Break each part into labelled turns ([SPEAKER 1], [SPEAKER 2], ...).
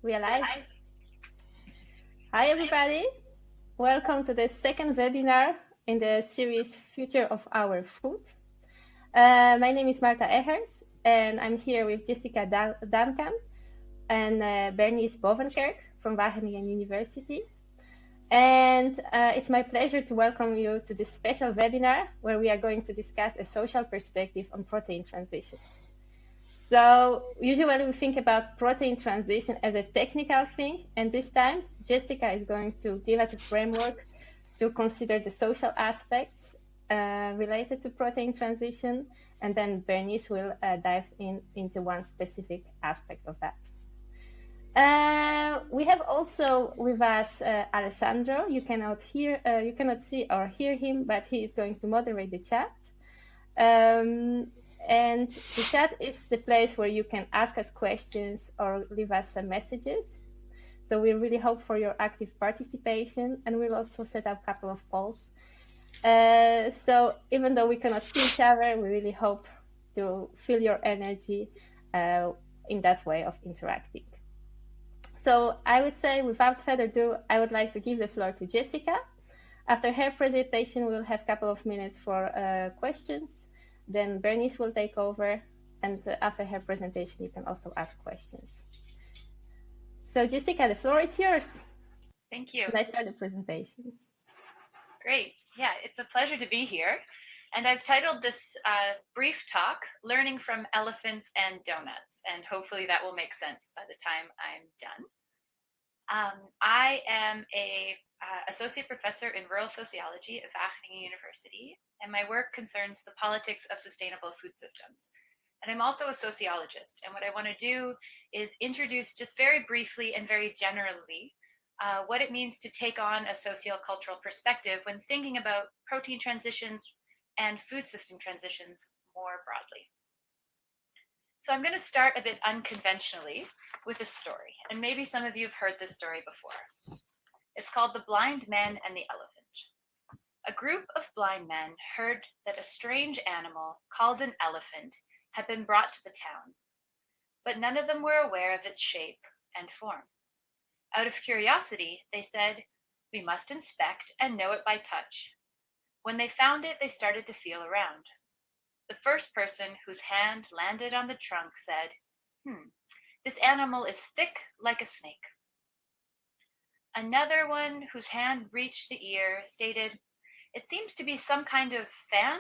[SPEAKER 1] We are live. Hi, everybody. Welcome to the second webinar in the series Future of Our Food. My name is Marta Eggers, and I'm here with Jessica Duncan and Bernice Bovenkerk from Wageningen University. And it's my pleasure to welcome you to this special webinar where we are going to discuss a social perspective on protein transition. So usually we think about protein transition as a technical thing, and this time Jessica is going to give us a framework to consider the social aspects related to protein transition, and then Bernice will dive into one specific aspect of that. We have also with us Alessandro. You cannot see or hear him, but he is going to moderate the chat. And the chat is the place where you can ask us questions or leave us some messages. So we really hope for your active participation, and we'll also set up a couple of polls. So even though we cannot see each other, we really hope to feel your energy in that way of interacting. So I would say, without further ado, I would like to give the floor to Jessica. After her presentation, we'll have a couple of minutes for questions. Then Bernice will take over, and after her presentation, you can also ask questions. So Jessica, the floor is yours.
[SPEAKER 2] Thank you.
[SPEAKER 1] Should I start the presentation?
[SPEAKER 2] Great. Yeah, it's a pleasure to be here. And I've titled this brief talk, Learning from Elephants and Donuts. And hopefully that will make sense by the time I'm done. I am a associate professor in rural sociology at Wageningen University, and my work concerns the politics of sustainable food systems. And I'm also a sociologist, and what I want to do is introduce just very briefly and very generally what it means to take on a socio-cultural perspective when thinking about protein transitions and food system transitions more broadly. So I'm going to start a bit unconventionally with a story, and maybe some of you have heard this story before. It's called The Blind Men and the Elephant. A group of blind men heard that a strange animal called an elephant had been brought to the town, but none of them were aware of its shape and form. Out of curiosity, they said, "We must inspect and know it by touch." When they found it, they started to feel around. The first person whose hand landed on the trunk said, "This animal is thick like a snake." Another one whose hand reached the ear stated, "It seems to be some kind of fan."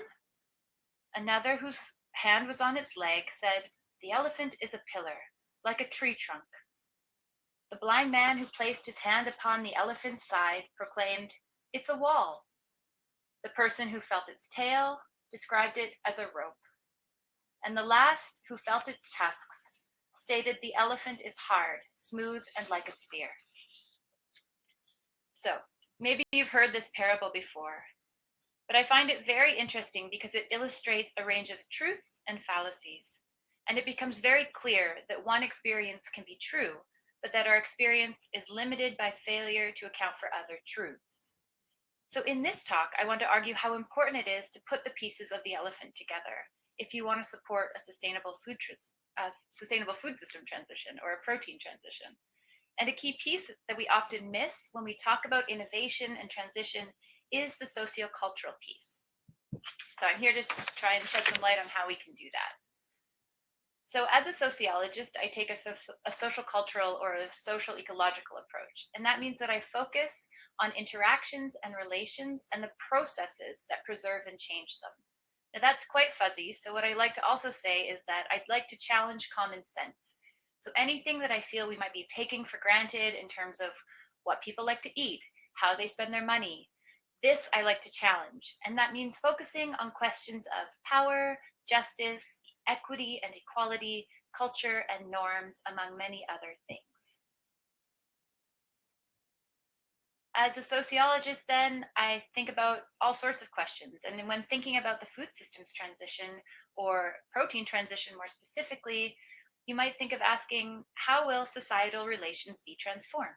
[SPEAKER 2] Another whose hand was on its leg said, "The elephant is a pillar, like a tree trunk." The blind man who placed his hand upon the elephant's side proclaimed, "It's a wall." The person who felt its tail described it as a rope. And the last, who felt its tusks, stated the elephant is hard, smooth, and like a spear. So, maybe you've heard this parable before, but I find it very interesting because it illustrates a range of truths and fallacies, and it becomes very clear that one experience can be true, but that our experience is limited by failure to account for other truths. So in this talk, I want to argue how important it is to put the pieces of the elephant together if you want to support a sustainable food system transition or a protein transition. And a key piece that we often miss when we talk about innovation and transition is the socio-cultural piece. So I'm here to try and shed some light on how we can do that. So as a sociologist, I take a social cultural or a social ecological approach. And that means that I focus on interactions and relations and the processes that preserve and change them. Now that's quite fuzzy. So what I like to also say is that I'd like to challenge common sense. So anything that I feel we might be taking for granted in terms of what people like to eat, how they spend their money, this I like to challenge. And that means focusing on questions of power, justice, equity and equality, culture and norms, among many other things. As a sociologist, then, I think about all sorts of questions. And when thinking about the food systems transition or protein transition more specifically, you might think of asking, how will societal relations be transformed?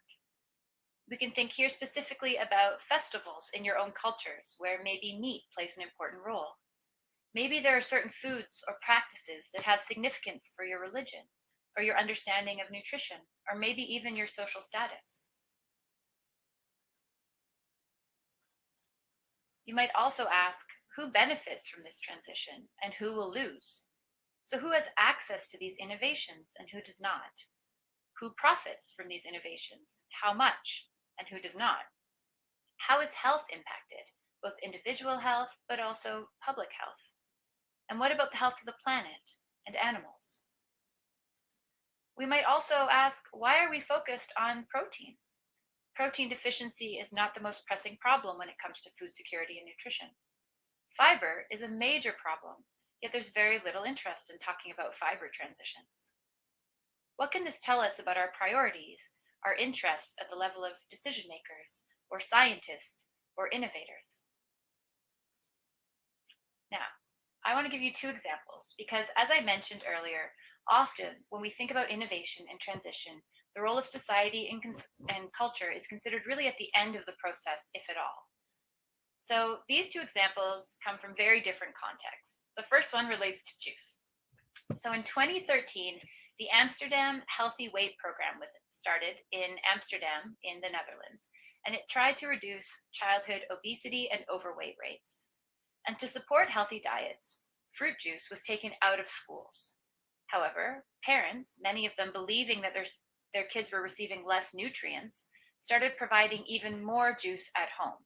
[SPEAKER 2] We can think here specifically about festivals in your own cultures, where maybe meat plays an important role. Maybe there are certain foods or practices that have significance for your religion, or your understanding of nutrition, or maybe even your social status. You might also ask, who benefits from this transition and who will lose? So who has access to these innovations and who does not? Who profits from these innovations? How much? And who does not? How is health impacted, both individual health, but also public health? And what about the health of the planet and animals? We might also ask, why are we focused on protein? Protein deficiency is not the most pressing problem when it comes to food security and nutrition. Fiber is a major problem, yet there's very little interest in talking about fiber transitions. What can this tell us about our priorities, our interests at the level of decision makers, or scientists, or innovators? Now, I want to give you two examples because, as I mentioned earlier, often when we think about innovation and transition, the role of society and culture is considered really at the end of the process, if at all. So these two examples come from very different contexts. The first one relates to juice. So in 2013, the Amsterdam Healthy Weight Program was started in Amsterdam in the Netherlands, and it tried to reduce childhood obesity and overweight rates. And to support healthy diets, fruit juice was taken out of schools. However, parents, many of them believing that their kids were receiving less nutrients, started providing even more juice at home.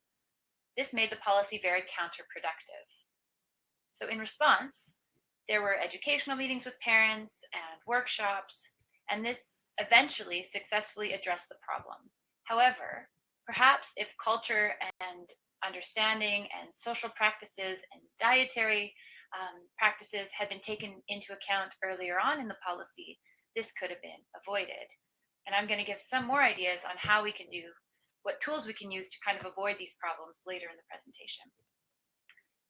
[SPEAKER 2] This made the policy very counterproductive. So in response, there were educational meetings with parents and workshops, and this eventually successfully addressed the problem. However, perhaps if culture and understanding and social practices and dietary practices had been taken into account earlier on in the policy, this could have been avoided. And I'm going to give some more ideas on how we can do, what tools we can use to kind of avoid these problems later in the presentation.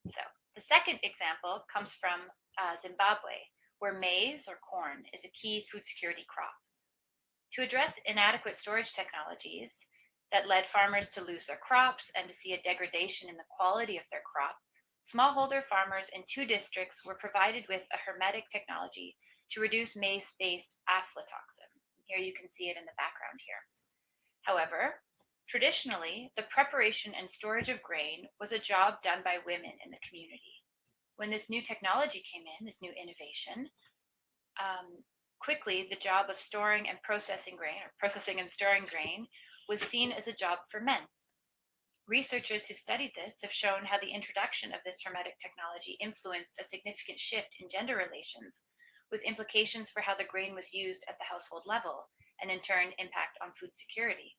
[SPEAKER 2] So the second example comes from Zimbabwe, where maize or corn is a key food security crop. To address inadequate storage technologies that led farmers to lose their crops and to see a degradation in the quality of their crop, smallholder farmers in 2 districts were provided with a hermetic technology to reduce maize-based aflatoxin. Here you can see it in the background here. However, traditionally, the preparation and storage of grain was a job done by women in the community. When this new technology came in, this new innovation, quickly the job of storing and processing grain, or processing and storing grain, was seen as a job for men. Researchers who've studied this have shown how the introduction of this hermetic technology influenced a significant shift in gender relations, with implications for how the grain was used at the household level, and in turn impact on food security.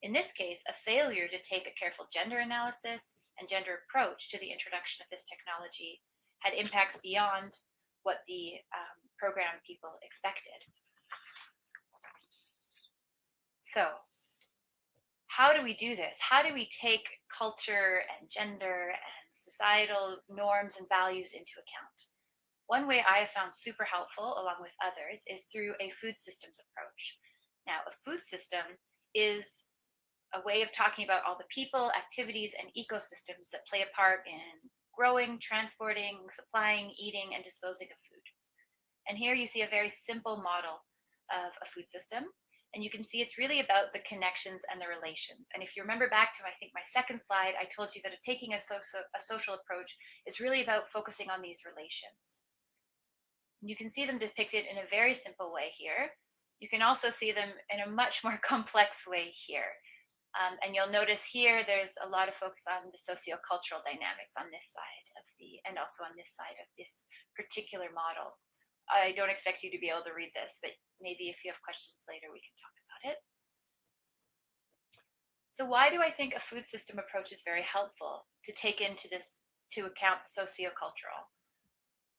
[SPEAKER 2] In this case, a failure to take a careful gender analysis and gender approach to the introduction of this technology had impacts beyond what the program people expected. So, how do we do this? How do we take culture and gender and societal norms and values into account? One way I have found super helpful, along with others, is through a food systems approach. Now, a food system is a way of talking about all the people, activities, and ecosystems that play a part in growing, transporting, supplying, eating, and disposing of food. And here you see a very simple model of a food system. And you can see it's really about the connections and the relations. And if you remember back to, I think, my second slide, I told you that taking a social approach is really about focusing on these relations. You can see them depicted in a very simple way here. You can also see them in a much more complex way here. And you'll notice here there's a lot of focus on the socio-cultural dynamics on this side of and also on this side of this particular model. I don't expect you to be able to read this, but maybe if you have questions later, we can talk about it. So why do I think a food system approach is very helpful to take to account socio-cultural?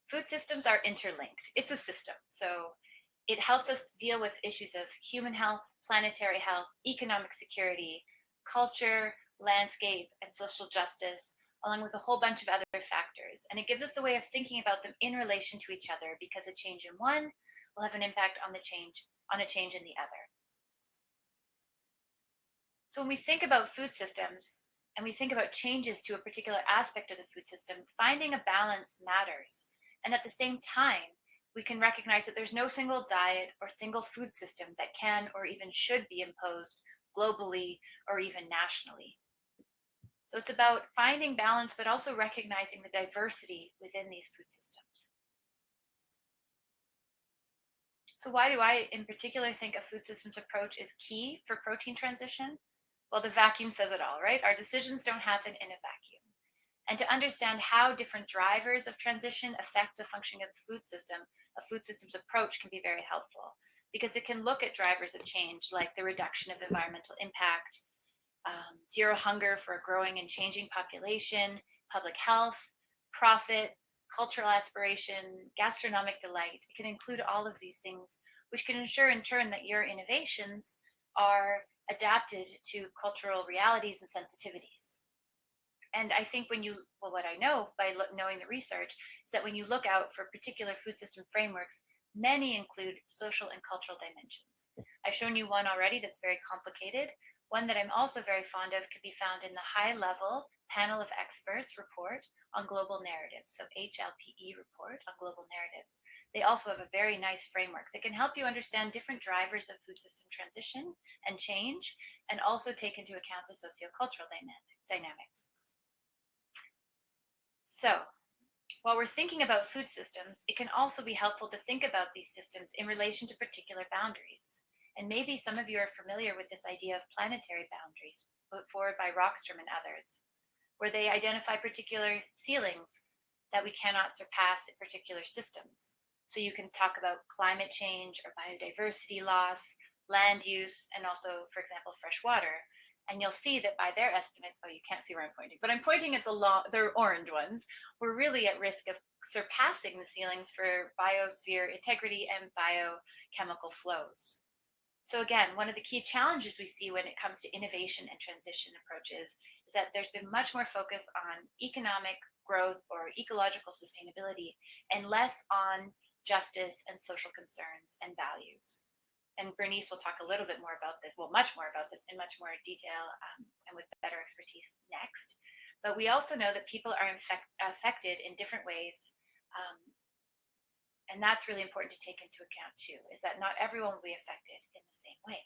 [SPEAKER 2] Food systems are interlinked. It's a system. So it helps us to deal with issues of human health, planetary health, economic security, culture, landscape, and social justice, along with a whole bunch of other factors. And it gives us a way of thinking about them in relation to each other, because a change in one will have an impact on a change in the other. So when we think about food systems and we think about changes to a particular aspect of the food system, finding a balance matters. And at the same time, we can recognize that there's no single diet or single food system that can or even should be imposed globally or even nationally. So it's about finding balance, but also recognizing the diversity within these food systems. So why do I in particular think a food systems approach is key for protein transition? Well, the vacuum says it all, right? Our decisions don't happen in a vacuum. And to understand how different drivers of transition affect the functioning of the food system, a food systems approach can be very helpful because it can look at drivers of change like the reduction of environmental impact, zero hunger for a growing and changing population, public health, profit, cultural aspiration, gastronomic delight. It can include all of these things, which can ensure in turn that your innovations are adapted to cultural realities and sensitivities. And I think what I know by knowing the research is that when you look out for particular food system frameworks, many include social and cultural dimensions. I've shown you one already that's very complicated. One that I'm also very fond of can be found in the high-level Panel of Experts report on global narratives, so HLPE report on global narratives. They also have a very nice framework that can help you understand different drivers of food system transition and change, and also take into account the sociocultural dynamics. So, while we're thinking about food systems, it can also be helpful to think about these systems in relation to particular boundaries. And maybe some of you are familiar with this idea of planetary boundaries, put forward by Rockstrom and others, where they identify particular ceilings that we cannot surpass in particular systems. So you can talk about climate change or biodiversity loss, land use, and also, for example, fresh water. And you'll see that by their estimates, you can't see where I'm pointing, but I'm pointing at the orange ones, we're really at risk of surpassing the ceilings for biosphere integrity and biochemical flows. So again, one of the key challenges we see when it comes to innovation and transition approaches is that there's been much more focus on economic growth or ecological sustainability and less on justice and social concerns and values. And Bernice will talk a little bit more about this, well, much more about this in much more detail and with better expertise next. But we also know that people are affected in different ways. And that's really important to take into account too, is that not everyone will be affected in the same way.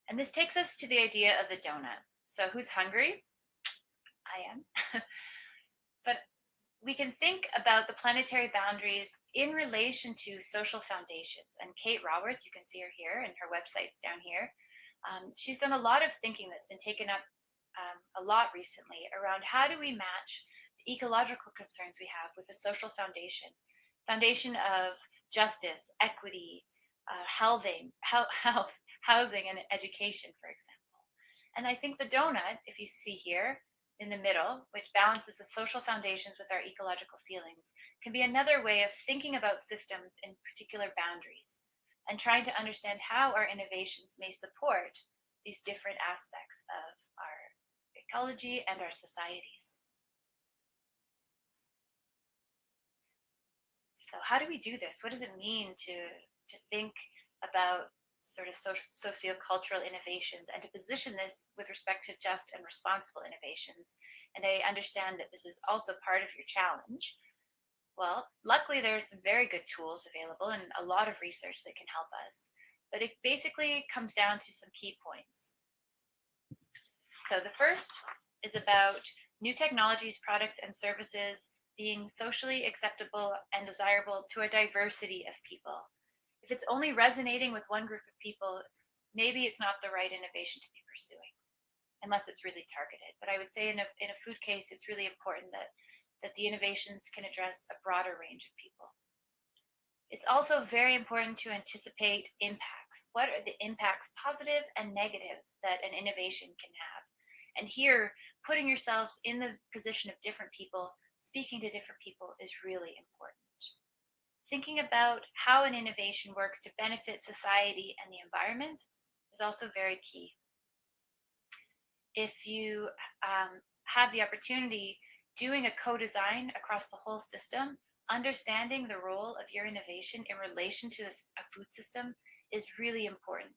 [SPEAKER 2] And this takes us to the idea of the donut. So who's hungry? I am. But we can think about the planetary boundaries in relation to social foundations. And Kate Raworth, you can see her here, and her website's down here. She's done a lot of thinking that's been taken up a lot recently around how do we match the ecological concerns we have with the social foundation of justice, equity, health, housing, and education, for example. And I think the donut, if you see here in the middle, which balances the social foundations with our ecological ceilings, can be another way of thinking about systems in particular boundaries and trying to understand how our innovations may support these different aspects of our ecology and our societies. So how do we do this? What does it mean to think about sort of sociocultural innovations and to position this with respect to just and responsible innovations? And I understand that this is also part of your challenge. Well, luckily there's some very good tools available and a lot of research that can help us. But it basically comes down to some key points. So the first is about new technologies, products, and services being socially acceptable and desirable to a diversity of people. If it's only resonating with one group of people, maybe it's not the right innovation to be pursuing, unless it's really targeted. But I would say in a food case, it's really important that the innovations can address a broader range of people. It's also very important to anticipate impacts. What are the impacts, positive and negative, that an innovation can have? And here, putting yourselves in the position of different people, speaking to different people is really important. Thinking about how an innovation works to benefit society and the environment is also very key. If you have the opportunity doing a co-design across the whole system, understanding the role of your innovation in relation to a food system is really important.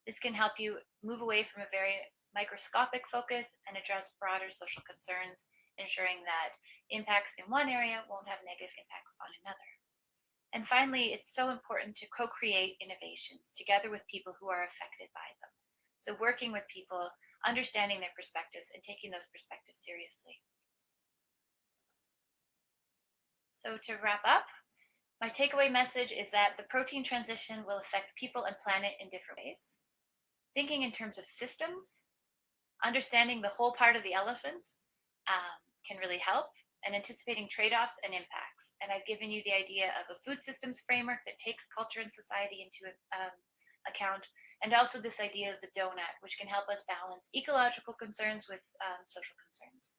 [SPEAKER 2] This can help you move away from a very microscopic focus and address broader social concerns, ensuring that impacts in one area won't have negative impacts on another. And finally, it's so important to co-create innovations together with people who are affected by them. So working with people, understanding their perspectives, and taking those perspectives seriously. So to wrap up, my takeaway message is that the protein transition will affect people and planet in different ways. Thinking in terms of systems, understanding the whole part of the elephant can really help, and anticipating trade-offs and impacts. And I've given you the idea of a food systems framework that takes culture and society into account, and also this idea of the donut, which can help us balance ecological concerns with social concerns.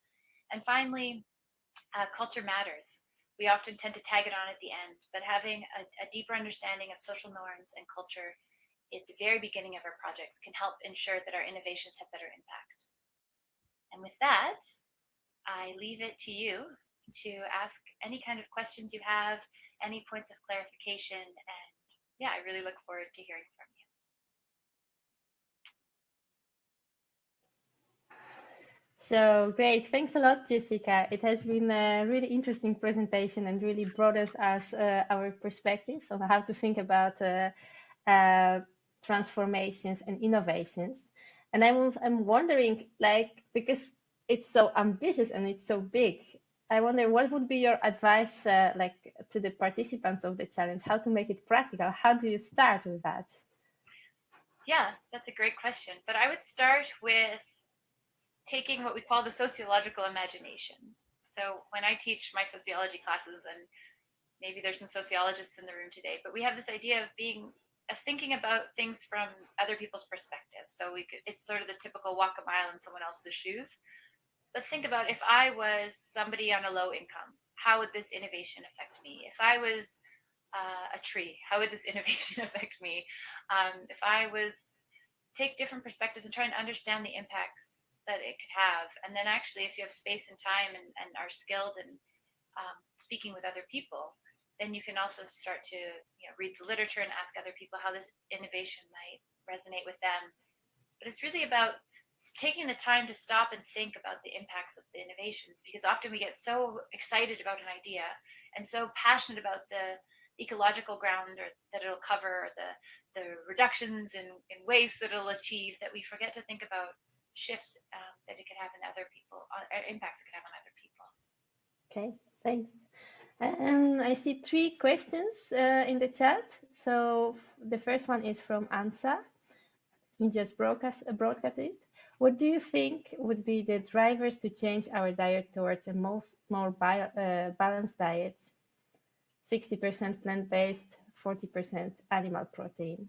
[SPEAKER 2] And finally, culture matters. We often tend to tag it on at the end, but having a deeper understanding of social norms and culture at the very beginning of our projects can help ensure that our innovations have better impact. And with that, I leave it to you to ask any kind of questions you have, any points of clarification, and yeah, I really look forward to hearing from you.
[SPEAKER 1] So great. Thanks a lot, Jessica. It has been a really interesting presentation and really broadens us our perspectives on how to think about transformations and innovations. And I'm wondering, like, because it's so ambitious and it's so big, I wonder what would be your advice, like, to the participants of the challenge, how to make it practical? How do you start with that?
[SPEAKER 2] Yeah, that's a great question. But I would start with taking what we call the sociological imagination. So when I teach my sociology classes, and maybe there's some sociologists in the room today, but we have this idea of thinking about things from other people's perspective. So it's sort of the typical walk a mile in someone else's shoes. But think about, if I was somebody on a low income, how would this innovation affect me? If I was a tree, how would this innovation affect me? If I was, take different perspectives and try and understand the impacts that it could have. And then actually, if you have space and time and are skilled in speaking with other people, then you can also start to read the literature and ask other people how this innovation might resonate with them. But it's really about taking the time to stop and think about the impacts of the innovations, because often we get so excited about an idea and so passionate about the ecological ground or that it'll cover, the reductions in waste that it'll achieve, that we forget to think about shifts that it could have in other people, impacts it could have on other people.
[SPEAKER 1] Okay, thanks. I see 3 questions in the chat. So the first one is from Ansa. We just broadcast it. What do you think would be the drivers to change our diet towards a more balanced diet? 60% plant-based, 40% animal protein.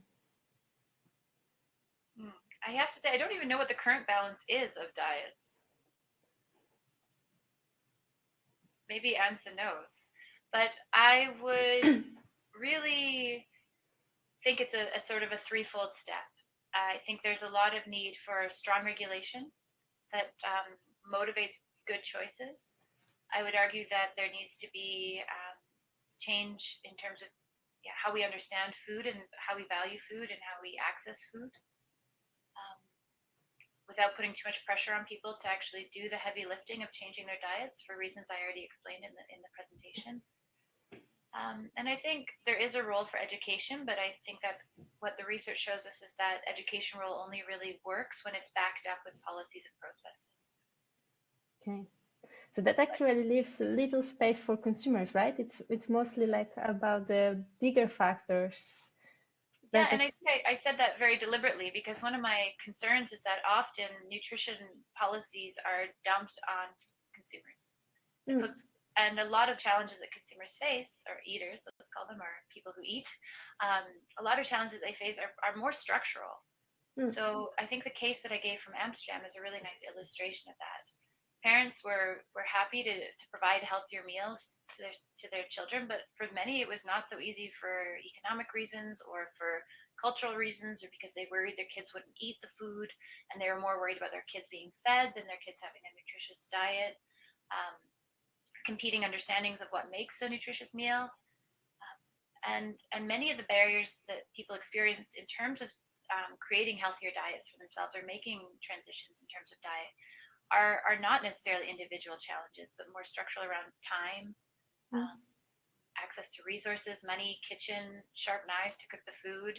[SPEAKER 2] I have to say, I don't even know what the current balance is of diets. Maybe Ansa knows. But I would really think it's a sort of a threefold step. I think there's a lot of need for strong regulation that motivates good choices. I would argue that there needs to be change in terms of how we understand food and how we value food and how we access food, without putting too much pressure on people to actually do the heavy lifting of changing their diets for reasons I already explained in the presentation. And I think there is a role for education, but I think that what the research shows us is that education role only really works when it's backed up with policies and processes.
[SPEAKER 1] Okay, so that actually leaves a little space for consumers, right? It's mostly like about the bigger factors.
[SPEAKER 2] Yeah, and I said that very deliberately, because one of my concerns is that often nutrition policies are dumped on consumers. And a lot of challenges that consumers face, or eaters, let's call them, or people who eat, a lot of challenges they face are more structural. So I think the case that I gave from Amsterdam is a really nice illustration of that. Parents were happy to provide healthier meals to their children, but for many it was not so easy for economic reasons or for cultural reasons, or because they worried their kids wouldn't eat the food, and they were more worried about their kids being fed than their kids having a nutritious diet. Competing understandings of what makes a nutritious meal, and many of the barriers that people experience in terms of creating healthier diets for themselves or making transitions in terms of diet are not necessarily individual challenges, but more structural around time, access to resources, money, kitchen, sharp knives to cook the food.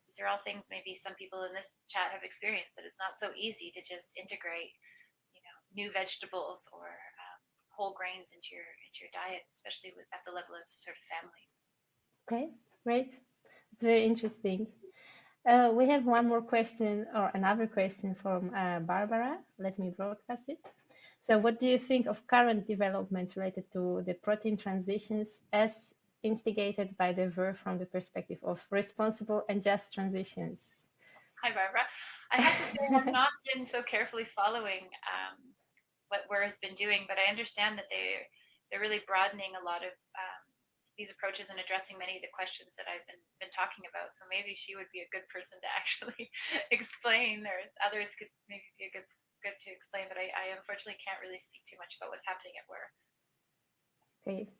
[SPEAKER 2] These are all things maybe some people in this chat have experienced, that it's not so easy to just integrate, new vegetables or whole grains into your diet, especially at the level of sort of families.
[SPEAKER 1] Okay, great. It's very interesting. We have one more question, or another question from Barbara. Let me broadcast it. So what do you think of current developments related to the protein transitions as instigated by the VER from the perspective of responsible and just transitions?
[SPEAKER 2] Hi, Barbara. I have to say I've not been so carefully following what WER has been doing, but I understand that they're really broadening a lot of these approaches and addressing many of the questions that I've been talking about. So maybe she would be a good person to actually explain, or others could maybe be a good to explain. But I unfortunately can't really speak too much about what's happening at WER.
[SPEAKER 1] Okay.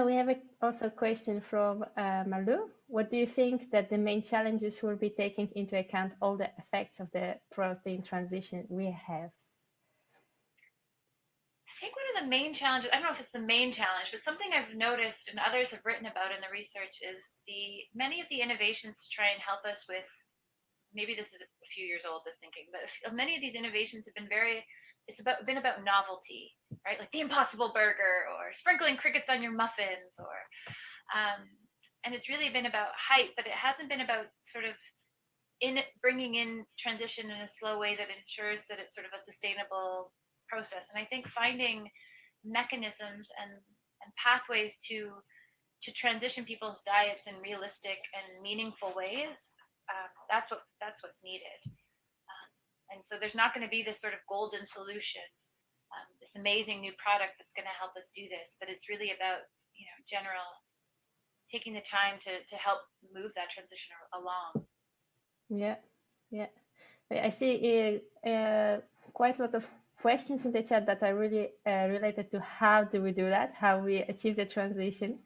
[SPEAKER 1] We have also a question from Malu. What do you think that the main challenges will be taking into account all the effects of the protein transition we have?
[SPEAKER 2] I think one of the main challenges, I don't know if it's the main challenge, but something I've noticed and others have written about in the research is many of the innovations to try and help us with, maybe this is a few years old, this thinking, but many of these innovations have been been about novelty, right? Like the Impossible Burger or sprinkling crickets on your muffins, or and it's really been about hype, but it hasn't been about sort of bringing in transition in a slow way that ensures that it's sort of a sustainable process. And I think finding mechanisms and pathways to transition people's diets in realistic and meaningful ways, that's what's needed. And so there's not going to be this sort of golden solution, this amazing new product that's going to help us do this, but it's really about general taking the time to help move that transition along.
[SPEAKER 1] Yeah. I see quite a lot of questions in the chat that are really related to how do we do that, how we achieve the transition.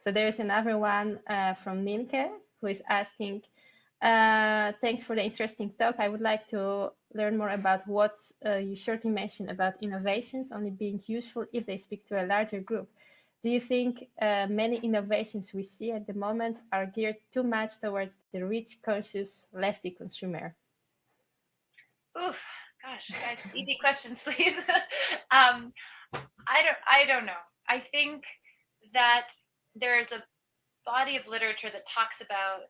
[SPEAKER 1] So there is another one from Ninke who is asking, thanks for the interesting talk. I would like to learn more about what you shortly mentioned about innovations only being useful if they speak to a larger group. Do you think many innovations we see at the moment are geared too much towards the rich, conscious, lefty consumer?
[SPEAKER 2] Oof, gosh, guys, easy questions, please. I don't know. I think that there's a body of literature that talks about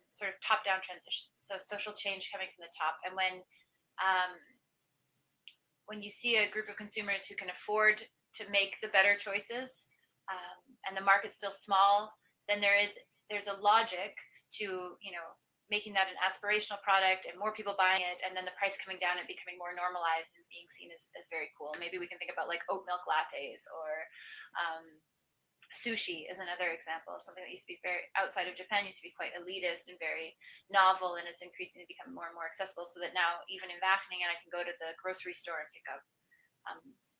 [SPEAKER 2] sort of top-down transitions, so social change coming from the top. And when you see a group of consumers who can afford to make the better choices, and the market's still small, then there's a logic to making that an aspirational product and more people buying it, and then the price coming down and becoming more normalized and being seen as very cool. Maybe we can think about like oat milk lattes, or sushi is another example. Something that used to be very outside of Japan, used to be quite elitist and very novel, and it's increasingly become more and more accessible, so that now even in Wageningen I can go to the grocery store and pick up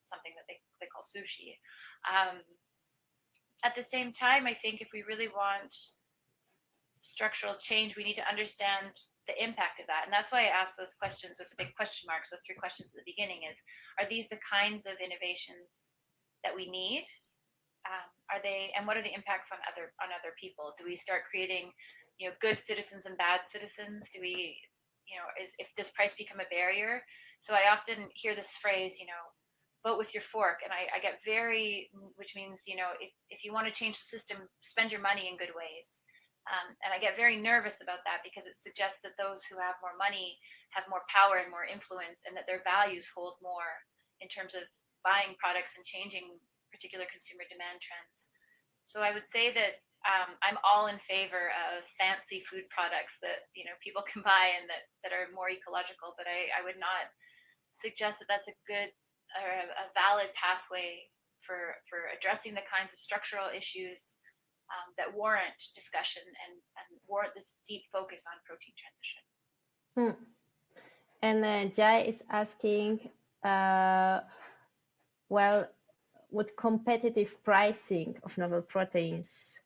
[SPEAKER 2] something that they call sushi. At the same time, I think if we really want structural change, we need to understand the impact of that. And that's why I asked those questions with the big question marks, those 3 questions at the beginning, is, are these the kinds of innovations that we need? Are they, and what are the impacts on other people? Do we start creating, good citizens and bad citizens? Do we, does price become a barrier? So I often hear this phrase, vote with your fork. And I get which means, if you want to change the system, spend your money in good ways. And I get very nervous about that, because it suggests that those who have more money have more power and more influence, and that their values hold more in terms of buying products and changing particular consumer demand trends. So I would say that I'm all in favor of fancy food products that people can buy and that are more ecological, but I would not suggest that that's a good or a valid pathway for addressing the kinds of structural issues that warrant discussion and warrant this deep focus on protein transition.
[SPEAKER 1] And Jai is asking, would competitive pricing of novel proteins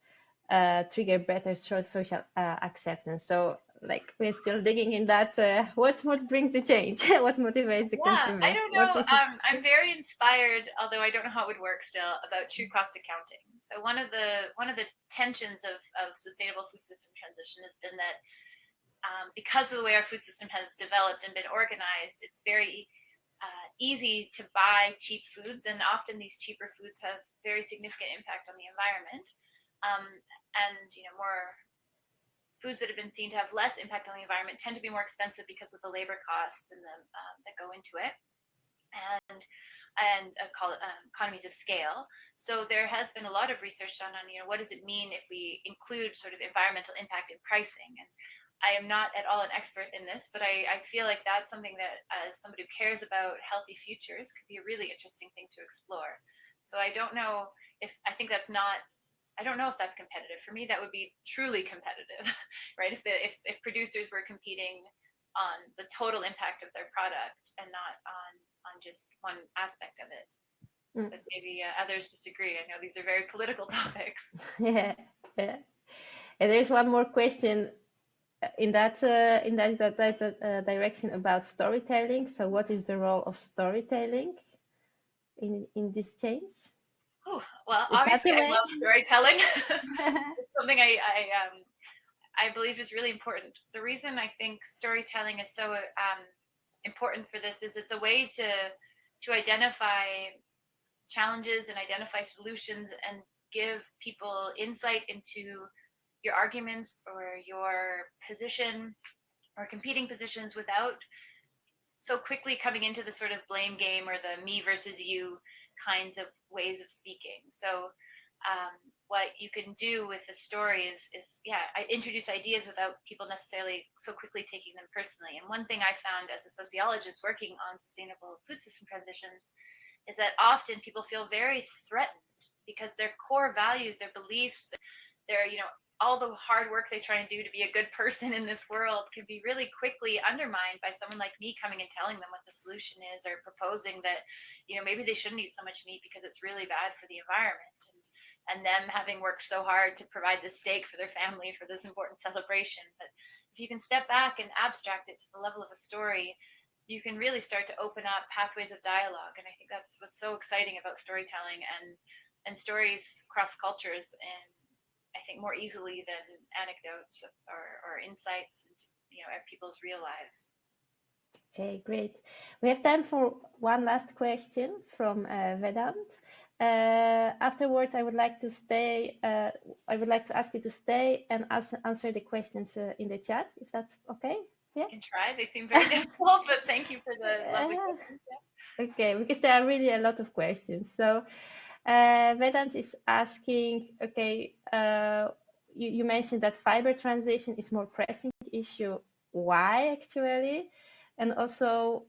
[SPEAKER 1] trigger better social acceptance? So, like, we're still digging in that. What brings the change? What motivates the consumers?
[SPEAKER 2] I don't know. I'm very inspired, although I don't know how it would work still, about true cost accounting. So one of the tensions of sustainable food system transition has been that because of the way our food system has developed and been organized, it's very easy to buy cheap foods, and often these cheaper foods have very significant impact on the environment. And more foods that have been seen to have less impact on the environment tend to be more expensive because of the labor costs and that go into it, and call it economies of scale. So there has been a lot of research done on what does it mean if we include sort of environmental impact in pricing. And I am not at all an expert in this, but I feel like that's something that, as somebody who cares about healthy futures, could be a really interesting thing to explore. So I don't know if I think that's not. I don't know if that's competitive. For me, that would be truly competitive, right? If producers were competing on the total impact of their product and not on just one aspect of it. But maybe others disagree. I know these are very political topics.
[SPEAKER 1] Yeah, yeah. And there's one more question in that direction about storytelling. So, what is the role of storytelling in this change?
[SPEAKER 2] Ooh, well,
[SPEAKER 1] Is that
[SPEAKER 2] obviously,
[SPEAKER 1] the
[SPEAKER 2] I
[SPEAKER 1] way?
[SPEAKER 2] love storytelling. It's something I believe is really important. The reason I think storytelling is so important for this is it's a way to identify challenges and identify solutions and give people insight into your arguments or your position or competing positions without so quickly coming into the sort of blame game or the me versus you kinds of ways of speaking. So what you can do with a story is I introduce ideas without people necessarily so quickly taking them personally. And one thing I found as a sociologist working on sustainable food system transitions is that often people feel very threatened because their core values, their beliefs, their all the hard work they try and do to be a good person in this world can be really quickly undermined by someone like me coming and telling them what the solution is, or proposing that maybe they shouldn't eat so much meat because it's really bad for the environment, and them having worked so hard to provide this steak for their family for this important celebration. But if you can step back and abstract it to the level of a story, you can really start to open up pathways of dialogue. And I think that's what's so exciting about storytelling, and stories cross cultures, and I think more easily than anecdotes or insights into people's real lives.
[SPEAKER 1] Okay, great. We have time for one last question from Vedant. Afterwards, I would like to stay. I would like to ask you to stay and answer the questions in the chat, if that's okay. Yeah.
[SPEAKER 2] I can try. They seem very difficult, but thank you for the lovely questions.
[SPEAKER 1] Yeah. Okay, because there are really a lot of questions. So Vedant is asking, okay, you mentioned that fiber transition is more pressing issue. Why actually? And also,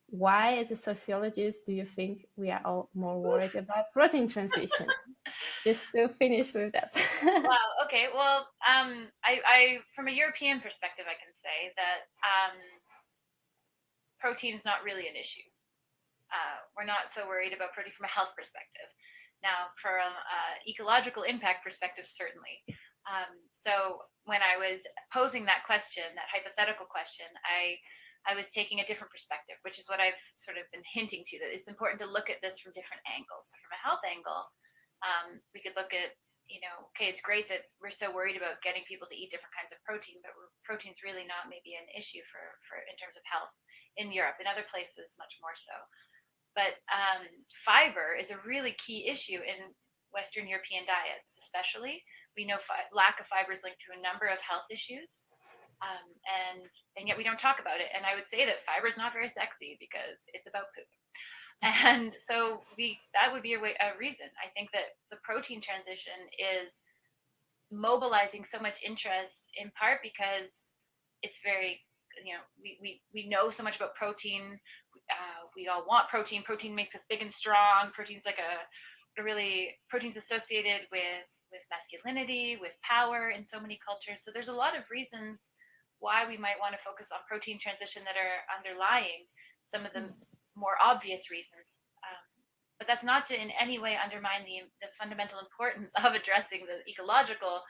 [SPEAKER 1] why as a sociologist do you think we are all more worried about protein transition? Just to finish with that.
[SPEAKER 2] Wow. Okay. Well, I from a European perspective, I can say that protein is not really an issue. We're not so worried about protein from a health perspective. Now, from an ecological impact perspective, certainly. So when I was posing that question, that hypothetical question, I was taking a different perspective, which is what I've sort of been hinting to, that it's important to look at this from different angles. So from a health angle, we could look at, okay, it's great that we're so worried about getting people to eat different kinds of protein, but protein's really not maybe an issue for in terms of health in Europe. In other places, much more so. But fiber is a really key issue in Western European diets, especially. We know lack of fiber is linked to a number of health issues. And yet we don't talk about it. And I would say that fiber is not very sexy because it's about poop. And so that would be a reason. I think that the protein transition is mobilizing so much interest, in part because it's very, we know so much about protein. We all want protein. Protein makes us big and strong. Protein's like protein's associated with masculinity, with power in so many cultures. So there's a lot of reasons why we might want to focus on protein transition that are underlying some of the more obvious reasons. But that's not to in any way undermine the fundamental importance of addressing the ecological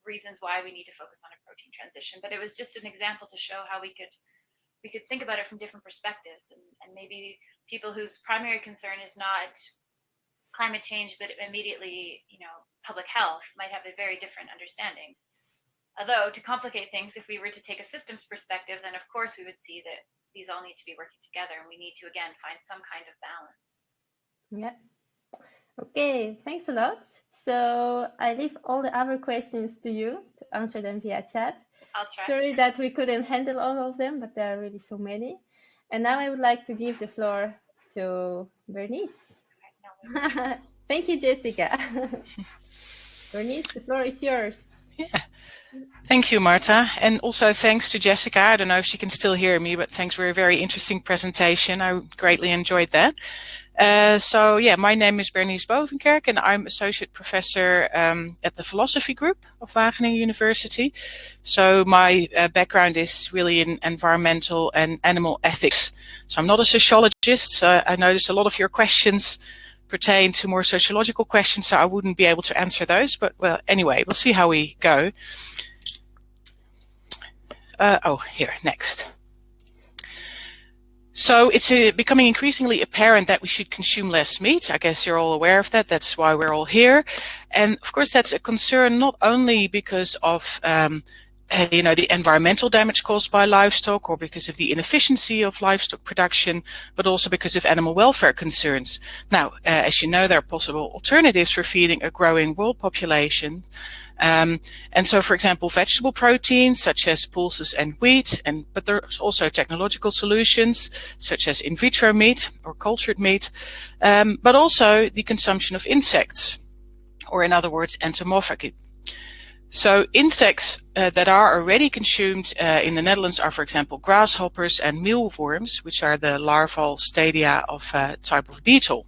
[SPEAKER 2] reasons why we need to focus on a protein transition. But it was just an example to show how we could think about it from different perspectives, and maybe people whose primary concern is not climate change, but immediately, public health might have a very different understanding. Although, to complicate things, if we were to take a systems perspective, then of course we would see that these all need to be working together, and we need to, again, find some kind of balance.
[SPEAKER 1] Yeah. Okay, thanks a lot. So I leave all the other questions to you to answer them via chat.
[SPEAKER 2] I'll try.
[SPEAKER 1] Sorry that we couldn't handle all of them, but there are really so many. And now I would like to give the floor to Bernice. Thank you, Jessica. Bernice, the floor is yours.
[SPEAKER 3] Yeah. Thank you, Marta. And also thanks to Jessica. I don't know if she can still hear me, but thanks for a very interesting presentation. I greatly enjoyed that. So yeah, my name is Bernice Bovenkerk and I'm Associate Professor at the Philosophy Group of Wageningen University. So my background is really in environmental and animal ethics. So I'm not a sociologist. So I noticed a lot of your questions pertain to more sociological questions, so I wouldn't be able to answer those. But well, anyway, we'll see how we go. Here, next. So it's becoming increasingly apparent that we should consume less meat. I guess you're all aware of that. That's why we're all here. And of course, that's a concern not only because of the environmental damage caused by livestock or because of the inefficiency of livestock production, but also because of animal welfare concerns. Now, as you know, there are possible alternatives for feeding a growing world population. And so, for example, vegetable proteins such as pulses and wheat, but there's also technological solutions such as in vitro meat or cultured meat, but also the consumption of insects, or in other words, entomophagy. So insects that are already consumed in the Netherlands are, for example, grasshoppers and mealworms, which are the larval stadia of a type of beetle.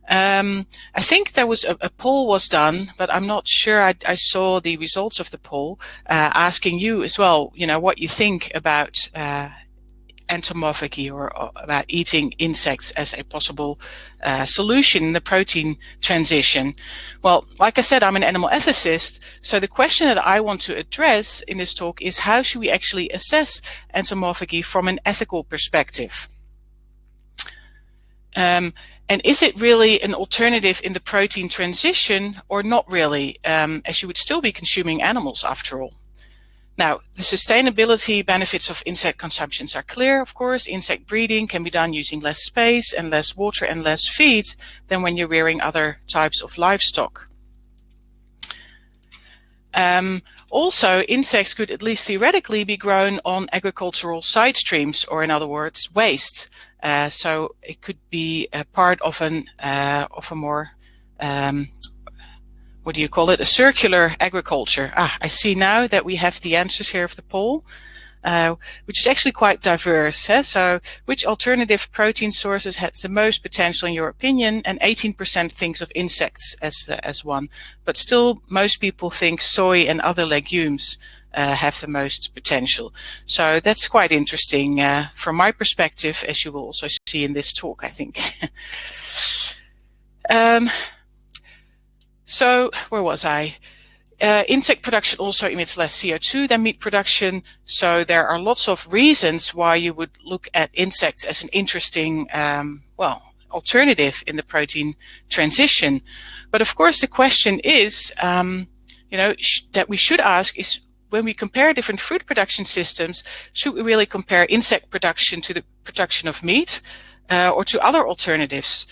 [SPEAKER 3] I think there was a poll was done, but I'm not sure I saw the results of the poll, asking you as well, what you think about entomophagy or about eating insects as a possible solution in the protein transition. Well, like I said, I'm an animal ethicist, so the question that I want to address in this talk is how should we actually assess entomophagy from an ethical perspective? And is it really an alternative in the protein transition or not really, as you would still be consuming animals after all? Now, the sustainability benefits of insect consumptions are clear, of course. Insect breeding can be done using less space and less water and less feed than when you're rearing other types of livestock. Also, insects could at least theoretically be grown on agricultural side streams, or in other words, waste. So it could be a part of a more what do you call it? A circular agriculture. I see now that we have the answers here of the poll, which is actually quite diverse. So which alternative protein sources has the most potential in your opinion? And 18% thinks of insects as one. But still, most people think soy and other legumes have the most potential. So that's quite interesting from my perspective, as you will also see in this talk, I think. So where was I? Insect production also emits less CO2 than meat production. So there are lots of reasons why you would look at insects as an interesting, alternative in the protein transition. But of course, the question is, that we should ask is, when we compare different food production systems, should we really compare insect production to the production of meat? Or to other alternatives?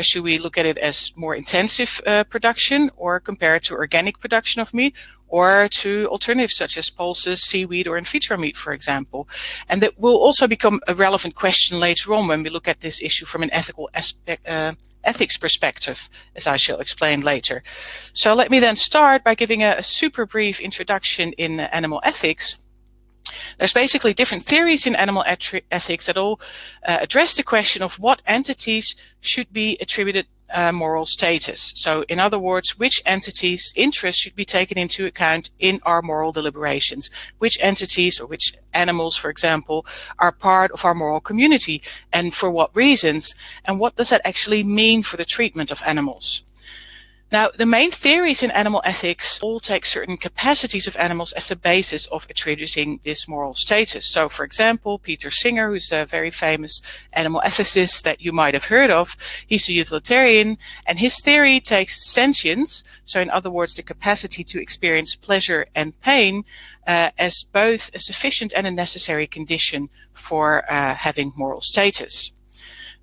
[SPEAKER 3] Should we look at it as more intensive production, or compare it to organic production of meat, or to alternatives such as pulses, seaweed, or in vitro meat, for example? And that will also become a relevant question later on when we look at this issue from an ethical ethics perspective, as I shall explain later. So let me then start by giving a super brief introduction in animal ethics. There's basically different theories in animal ethics that all address the question of what entities should be attributed moral status. So in other words, which entities' interests should be taken into account in our moral deliberations? Which entities or which animals, for example, are part of our moral community, and for what reasons? And what does that actually mean for the treatment of animals? Now, the main theories in animal ethics all take certain capacities of animals as a basis of attributing this moral status. So, for example, Peter Singer, who's a very famous animal ethicist that you might have heard of, he's a utilitarian, and his theory takes sentience, so in other words, the capacity to experience pleasure and pain, as both a sufficient and a necessary condition for having moral status.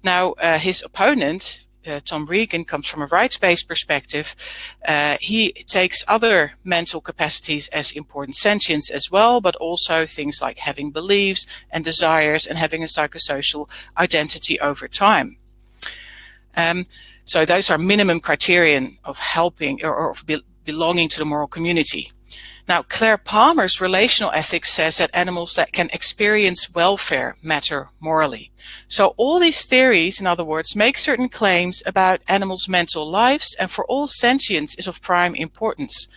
[SPEAKER 3] Now, his opponent, Tom Regan, comes from a rights-based perspective. He takes other mental capacities as important sentience as well, but also things like having beliefs and desires and having a psychosocial identity over time. So those are minimum criterion of helping or of belonging to the moral community. Now, Claire Palmer's relational ethics says that animals that can experience welfare matter morally. So all these theories, in other words, make certain claims about animals' mental lives, and for all sentience is of prime importance.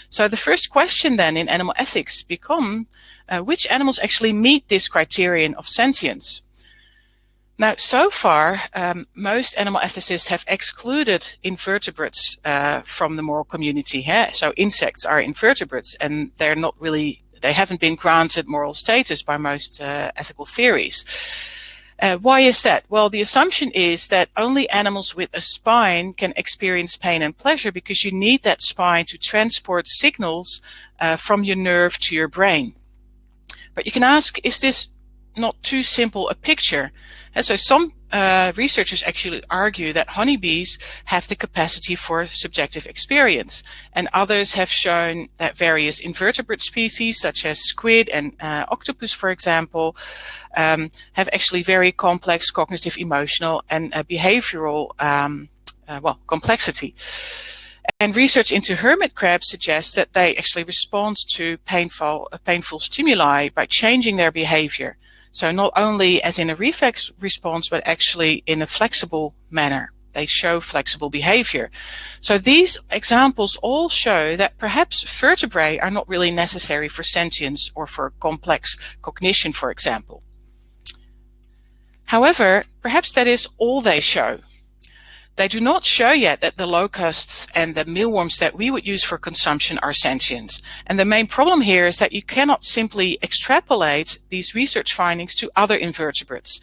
[SPEAKER 3] So the first question then in animal ethics become, which animals actually meet this criterion of sentience? Now, so far, most animal ethicists have excluded invertebrates from the moral community. So insects are invertebrates, and they haven't been granted moral status by most ethical theories. Why is that? Well, the assumption is that only animals with a spine can experience pain and pleasure because you need that spine to transport signals from your nerve to your brain. But you can ask, is this not too simple a picture? And so some researchers actually argue that honeybees have the capacity for subjective experience, and others have shown that various invertebrate species such as squid and octopus, for example, have actually very complex cognitive, emotional and behavioral complexity. And research into hermit crabs suggests that they actually respond to painful stimuli by changing their behavior. So not only as in a reflex response, but actually in a flexible manner. They show flexible behavior. So these examples all show that perhaps vertebrae are not really necessary for sentience or for complex cognition, for example. However, perhaps that is all they show. They do not show yet that the locusts and the mealworms that we would use for consumption are sentient. And the main problem here is that you cannot simply extrapolate these research findings to other invertebrates.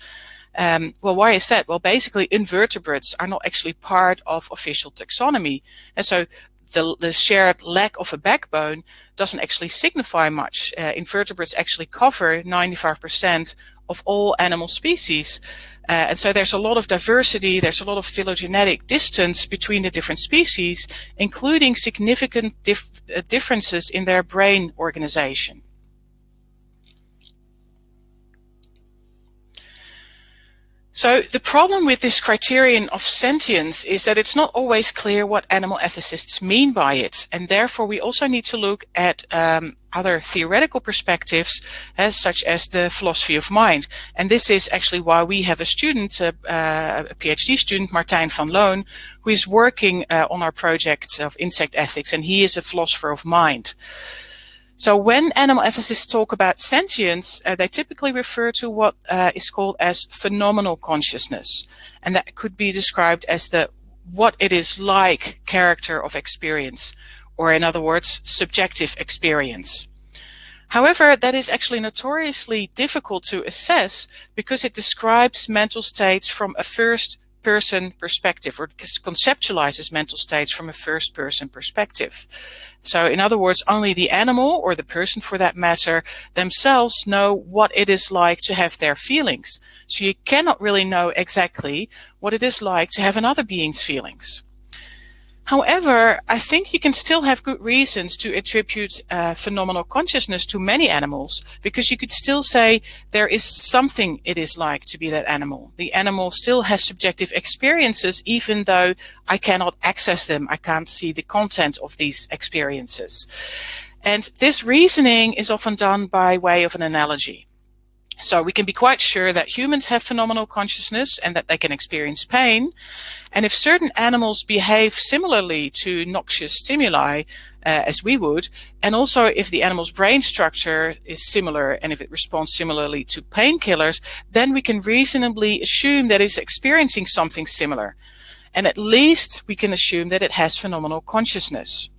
[SPEAKER 3] Well, why is that? Well, basically, invertebrates are not actually part of official taxonomy. And so the shared lack of a backbone doesn't actually signify much. Invertebrates actually cover 95% of all animal species. And so there's a lot of diversity, there's a lot of phylogenetic distance between the different species, including significant differences in their brain organization. So the problem with this criterion of sentience is that it's not always clear what animal ethicists mean by it, and therefore we also need to look at other theoretical perspectives, such as the philosophy of mind. And this is actually why we have a student, a PhD student, Martijn van Loon, who is working on our project of insect ethics, and he is a philosopher of mind. So when animal ethicists talk about sentience, they typically refer to what is called as phenomenal consciousness. And that could be described as the what it is like character of experience, or in other words, subjective experience. However, that is actually notoriously difficult to assess because it describes mental states from a first-person perspective, or conceptualizes mental states from a first-person perspective. So in other words, only the animal, or the person for that matter, themselves know what it is like to have their feelings. So you cannot really know exactly what it is like to have another being's feelings. However, I think you can still have good reasons to attribute phenomenal consciousness to many animals, because you could still say there is something it is like to be that animal. The animal still has subjective experiences, even though I cannot access them. I can't see the content of these experiences. And this reasoning is often done by way of an analogy. So we can be quite sure that humans have phenomenal consciousness and that they can experience pain. And if certain animals behave similarly to noxious stimuli, as we would, and also if the animal's brain structure is similar and if it responds similarly to painkillers, then we can reasonably assume that it's experiencing something similar. and at least we can assume that it has phenomenal consciousness.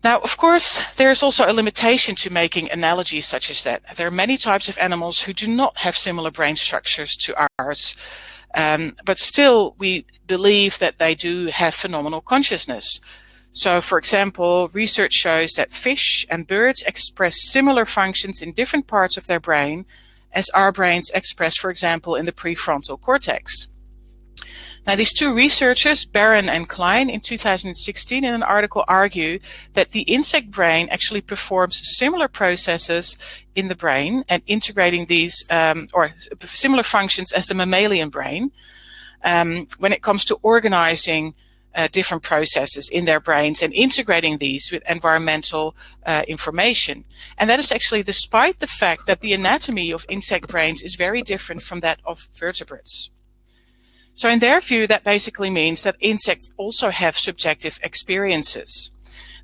[SPEAKER 3] Now, of course, there's also a limitation to making analogies such as that. There are many types of animals who do not have similar brain structures to ours, but still we believe that they do have phenomenal consciousness. So, for example, research shows that fish and birds express similar functions in different parts of their brain as our brains express, for example, in the prefrontal cortex. Now, these two researchers, Barron and Klein, in 2016 in an article argue that the insect brain actually performs similar processes in the brain and integrating these, or similar functions as the mammalian brain when it comes to organizing different processes in their brains and integrating these with environmental information. And that is actually despite the fact that the anatomy of insect brains is very different from that of vertebrates. So in their view, that basically means that insects also have subjective experiences.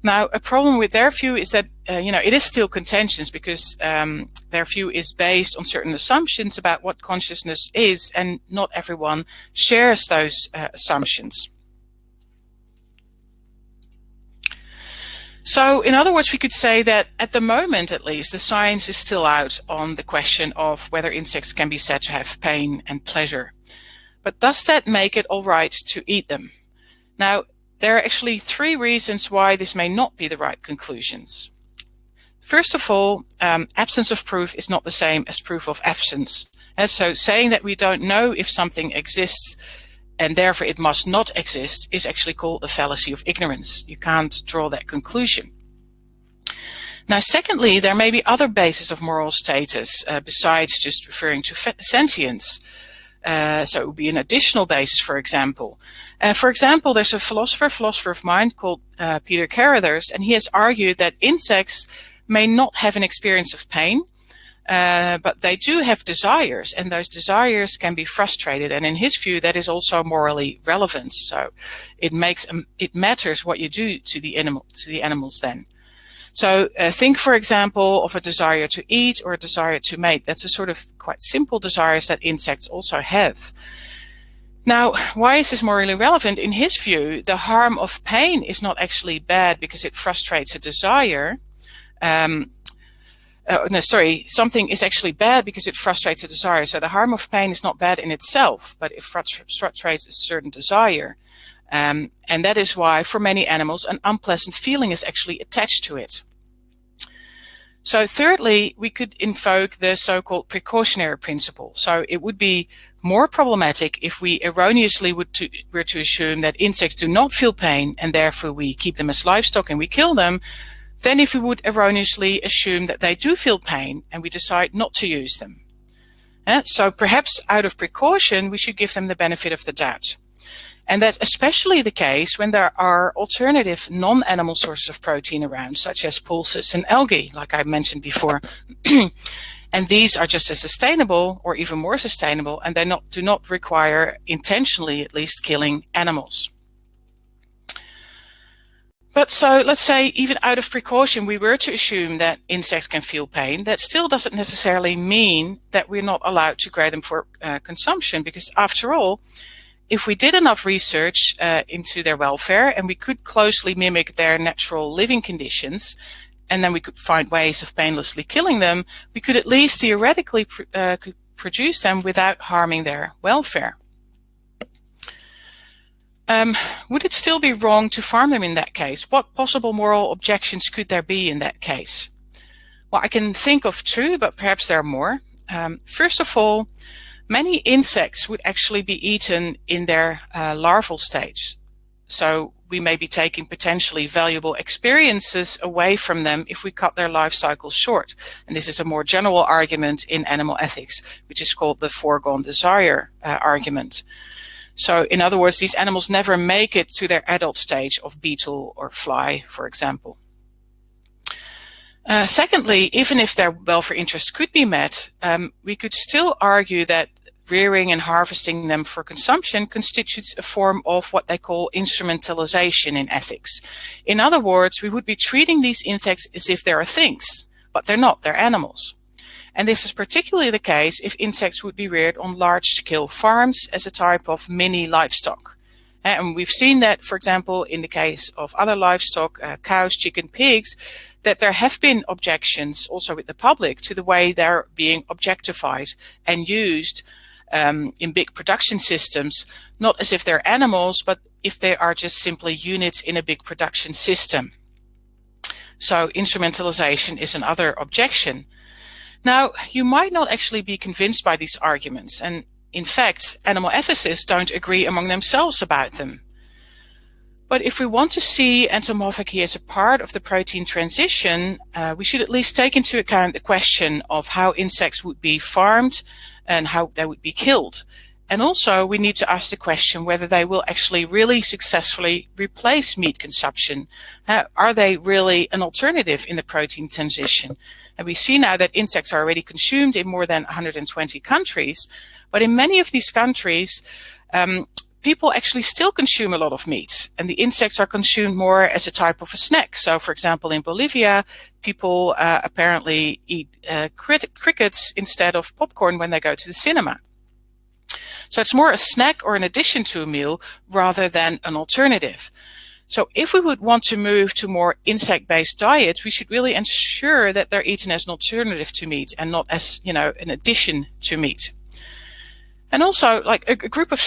[SPEAKER 3] Now, a problem with their view is that, it is still contentious because their view is based on certain assumptions about what consciousness is, and not everyone shares those assumptions. So, in other words, we could say that at the moment, at least, the science is still out on the question of whether insects can be said to have pain and pleasure. But does that make it all right to eat them? Now, there are actually three reasons why this may not be the right conclusions. First of all, absence of proof is not the same as proof of absence. And so saying that we don't know if something exists and therefore it must not exist is actually called the fallacy of ignorance. You can't draw that conclusion. Now, secondly, there may be other bases of moral status besides just referring to sentience. So it would be an additional basis, for example. There's a philosopher of mind called Peter Carruthers, and he has argued that insects may not have an experience of pain, but they do have desires, and those desires can be frustrated. And in his view, that is also morally relevant. So it matters what you do to the animals then. So think, for example, of a desire to eat or a desire to mate. That's a sort of quite simple desires that insects also have. Now, why is this morally relevant? In his view, the harm of pain is not actually bad because it frustrates a desire. Something is actually bad because it frustrates a desire. So the harm of pain is not bad in itself, but it frustrates a certain desire. And that is why, for many animals, an unpleasant feeling is actually attached to it. So thirdly, we could invoke the so-called precautionary principle. So it would be more problematic if we erroneously were to assume that insects do not feel pain and therefore we keep them as livestock and we kill them, than if we would erroneously assume that they do feel pain and we decide not to use them. So perhaps out of precaution, we should give them the benefit of the doubt. And that's especially the case when there are alternative non-animal sources of protein around, such as pulses and algae, like I mentioned before. And these are just as sustainable or even more sustainable, and they do not require, intentionally at least, killing animals. But so let's say even out of precaution, we were to assume that insects can feel pain. That still doesn't necessarily mean that we're not allowed to grade them for consumption, because after all, if we did enough research into their welfare and we could closely mimic their natural living conditions, and then we could find ways of painlessly killing them, we could at least theoretically produce them without harming their welfare. Would it still be wrong to farm them in that case? What possible moral objections could there be in that case? Well, I can think of two, but perhaps there are more. First of all, many insects would actually be eaten in their larval stage. So we may be taking potentially valuable experiences away from them if we cut their life cycle short. And this is a more general argument in animal ethics, which is called the foregone desire argument. So in other words, these animals never make it to their adult stage of beetle or fly, for example. Secondly, even if their welfare interests could be met, we could still argue that rearing and harvesting them for consumption constitutes a form of what they call instrumentalization in ethics. In other words, we would be treating these insects as if they are things, but they're not, they're animals. And this is particularly the case if insects would be reared on large-scale farms as a type of mini livestock. And we've seen that, for example, in the case of other livestock, cows, chicken, pigs, that there have been objections also with the public to the way they're being objectified and used in big production systems, not as if they're animals, but if they are just simply units in a big production system. So instrumentalization is another objection. Now, you might not actually be convinced by these arguments, and in fact, animal ethicists don't agree among themselves about them. But if we want to see entomophagy as a part of the protein transition, we should at least take into account the question of how insects would be farmed and how they would be killed. And also, we need to ask the question whether they will actually really successfully replace meat consumption. Are they really an alternative in the protein transition? And we see now that insects are already consumed in more than 120 countries. But in many of these countries, people actually still consume a lot of meat, and the insects are consumed more as a type of a snack. So, for example, in Bolivia, people apparently eat crickets instead of popcorn when they go to the cinema. So it's more a snack or an addition to a meal rather than an alternative. So if we would want to move to more insect-based diets, we should really ensure that they're eaten as an alternative to meat and not as, an addition to meat. And also, like a group of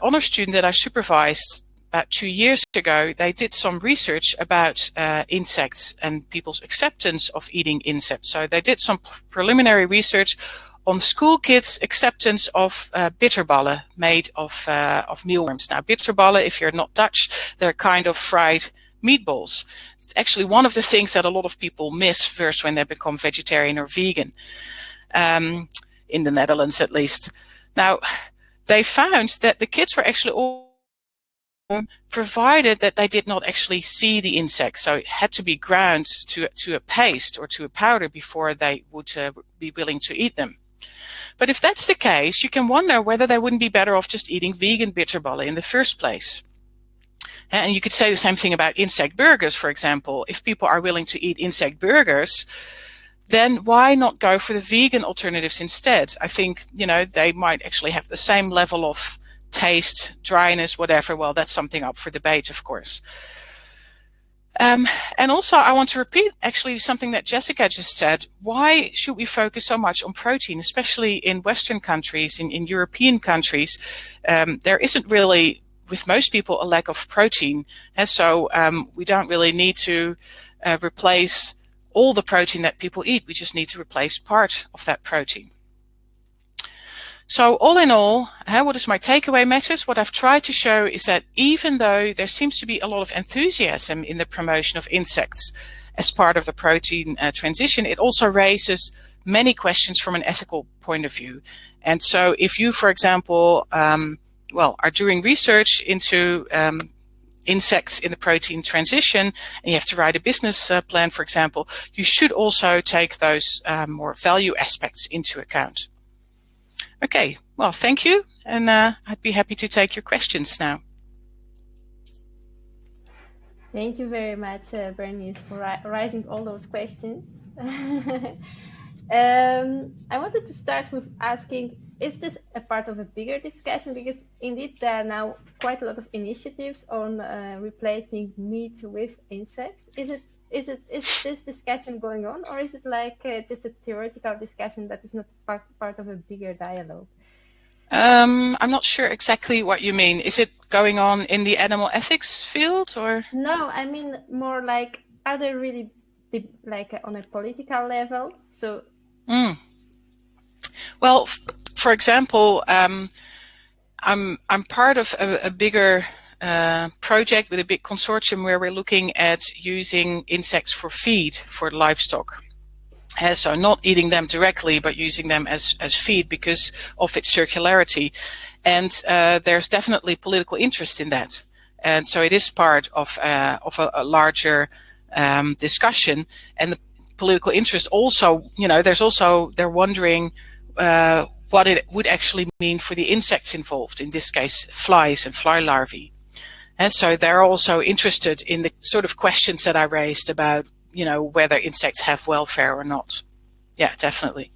[SPEAKER 3] honor students that I supervised about 2 years ago, they did some research about insects and people's acceptance of eating insects. So they did some preliminary research on school kids' acceptance of bitterballen made of mealworms. Now, bitterballen, if you're not Dutch, they're kind of fried meatballs. It's actually one of the things that a lot of people miss first when they become vegetarian or vegan, in the Netherlands at least. Now, they found that the kids were actually all provided that they did not actually see the insects. So it had to be ground to a paste or to a powder before they would be willing to eat them. But if that's the case, you can wonder whether they wouldn't be better off just eating vegan bitterballen in the first place. And you could say the same thing about insect burgers, for example. If people are willing to eat insect burgers, then why not go for the vegan alternatives instead? I think, they might actually have the same level of taste, dryness, whatever. Well, that's something up for debate, of course. And also, I want to repeat actually something that Jessica just said. Why should we focus so much on protein, especially in Western countries, in European countries? There isn't really, with most people, a lack of protein. And so we don't really need to replace all the protein that people eat. We just need to replace part of that protein. So all in all, what is my takeaway message? What I've tried to show is that even though there seems to be a lot of enthusiasm in the promotion of insects as part of the protein transition, it also raises many questions from an ethical point of view. And so if you, for example, are doing research into insects in the protein transition, and you have to write a business plan, for example, you should also take those more value aspects into account. Okay, well, thank you, and I'd be happy to take your questions now.
[SPEAKER 1] Thank you very much, Bernice, for raising all those questions. I wanted to start with asking, is this a part of a bigger discussion? Because indeed there are now quite a lot of initiatives on replacing meat with insects. Is this discussion going on, or is it like just a theoretical discussion that is not part of a bigger dialogue?
[SPEAKER 3] I'm not sure exactly what you mean. Is it going on in the animal ethics field, or? No,
[SPEAKER 1] I mean more like, are they really like on a political level? So.
[SPEAKER 3] Well, for example, I'm part of a bigger project with a big consortium where we're looking at using insects for feed for livestock. So not eating them directly, but using them as feed because of its circularity. And there's definitely political interest in that. And so it is part of a larger discussion. And the political interest also, they're wondering what it would actually mean for the insects involved, in this case, flies and fly larvae. And so they're also interested in the sort of questions that I raised about, whether insects have welfare or not. Yeah, definitely.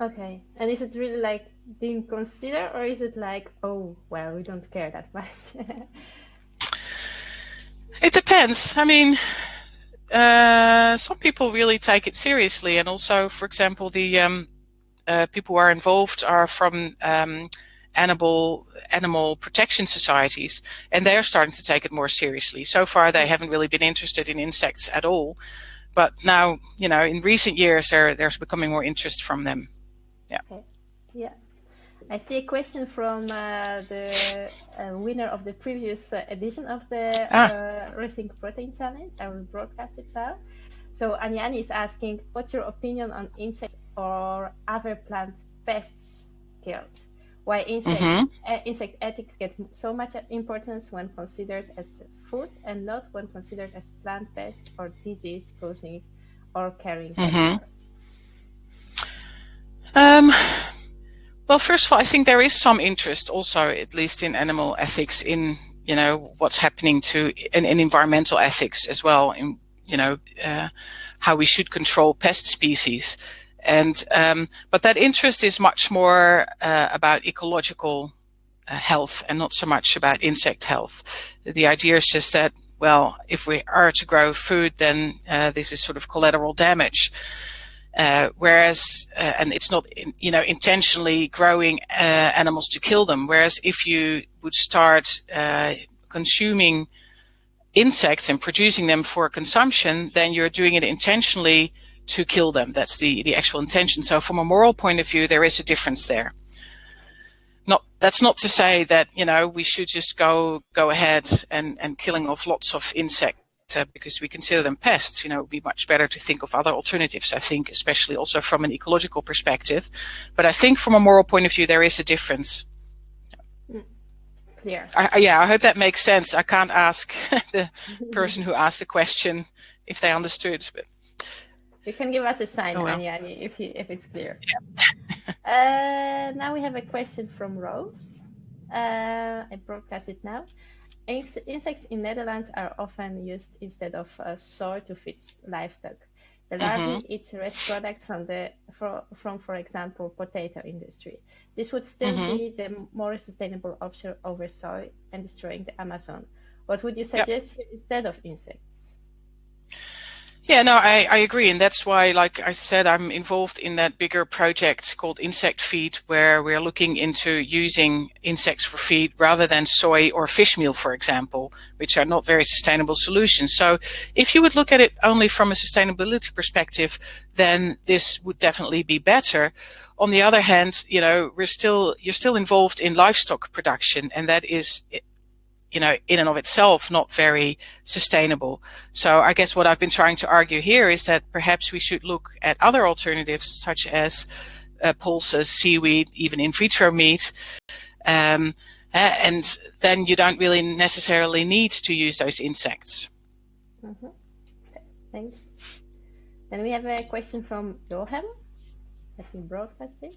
[SPEAKER 1] Okay. And is it really like being considered, or is it like, oh, well, we don't care that much?
[SPEAKER 3] It depends. I mean, some people really take it seriously, and also, for example, the people who are involved are from animal protection societies, and they're starting to take it more seriously. So far, they haven't really been interested in insects at all, but now, in recent years, there's becoming more interest from them. Yeah.
[SPEAKER 1] Okay. Yeah. I see a question from the winner of the previous edition of the Rethink Protein Challenge. I will broadcast it now. So Anyani is asking, what's your opinion on insects or other plant pests killed? Why insect ethics get so much importance when considered as food and not when considered as plant pest or disease causing or carrying cancer?
[SPEAKER 3] Well, first of all, I think there is some interest also, at least in animal ethics, in what's happening to in environmental ethics as well, in how we should control pest species, and but that interest is much more about ecological health and not so much about insect health. The idea is just that, well, if we are to grow food, then this is sort of collateral damage. Whereas, and it's not, intentionally growing animals to kill them. Whereas if you would start consuming insects and producing them for consumption, then you're doing it intentionally to kill them. That's the actual intention. So from a moral point of view, there is a difference there. That's not to say that, we should just go ahead and killing off lots of insects because we consider them pests. It would be much better to think of other alternatives, I think, especially also from an ecological perspective. But I think from a moral point of view, there is a difference.
[SPEAKER 1] Clear.
[SPEAKER 3] I hope that makes sense. I can't ask the person who asked the question if they understood. But
[SPEAKER 1] you can give us a sign, Anyani, if it's clear. Yeah. Now we have a question from Rose. I broadcast it now. Insects in Netherlands are often used instead of soy to feed livestock. The larvae eat rest products from, for example, potato industry. This would still be the more sustainable option over soy and destroying the Amazon. What would you suggest instead of insects?
[SPEAKER 3] Yeah, no, I agree. And that's why, like I said, I'm involved in that bigger project called Insect Feed, where we're looking into using insects for feed rather than soy or fish meal, for example, which are not very sustainable solutions. So if you would look at it only from a sustainability perspective, then this would definitely be better. On the other hand, you're still involved in livestock production, and that is, in and of itself, not very sustainable. So I guess what I've been trying to argue here is that perhaps we should look at other alternatives, such as pulses, seaweed, even in vitro meat. And then you don't really necessarily need to use those insects.
[SPEAKER 1] Thanks. Then we have a question from Johan. Let me broadcast it.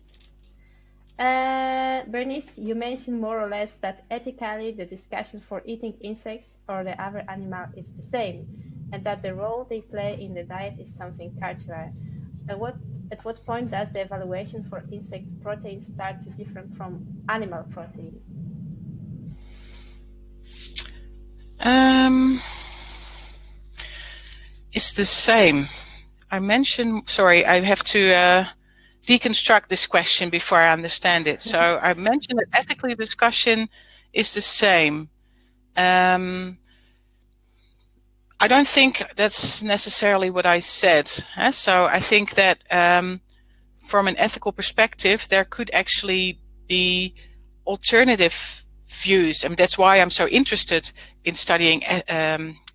[SPEAKER 1] Bernice, you mentioned more or less that ethically the discussion for eating insects or the other animal is the same, and that the role they play in the diet is something cultural. At what point does the evaluation for insect protein start to differ from animal protein?
[SPEAKER 3] It's the same. I have to deconstruct this question before I understand it. So I mentioned that ethically the discussion is the same. I don't think that's necessarily what I said. So I think that from an ethical perspective, there could actually be alternative views. And that's why I'm so interested in studying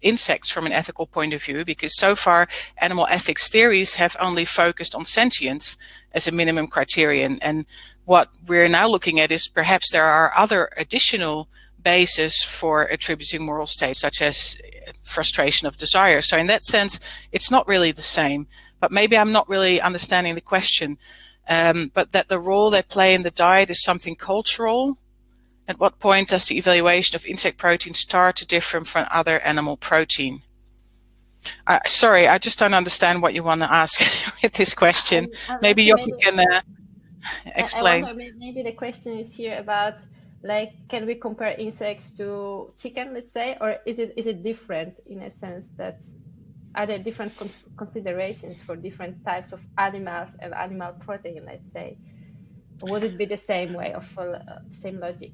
[SPEAKER 3] insects from an ethical point of view, because so far animal ethics theories have only focused on sentience as a minimum criterion. And what we're now looking at is perhaps there are other additional bases for attributing moral states, such as frustration of desire. So in that sense, it's not really the same, but maybe I'm not really understanding the question. But that the role they play in the diet is something cultural. At what point does the evaluation of insect protein start to differ from other animal protein? Sorry, I just don't understand what you want to ask with this question. Maybe Jochen can Explain.
[SPEAKER 1] I wonder, maybe the question is here about, like, can we compare insects to chicken, let's say, or is it different in a sense that are there different considerations for different types of animals and animal protein, let's say? Would it be the same way of same logic?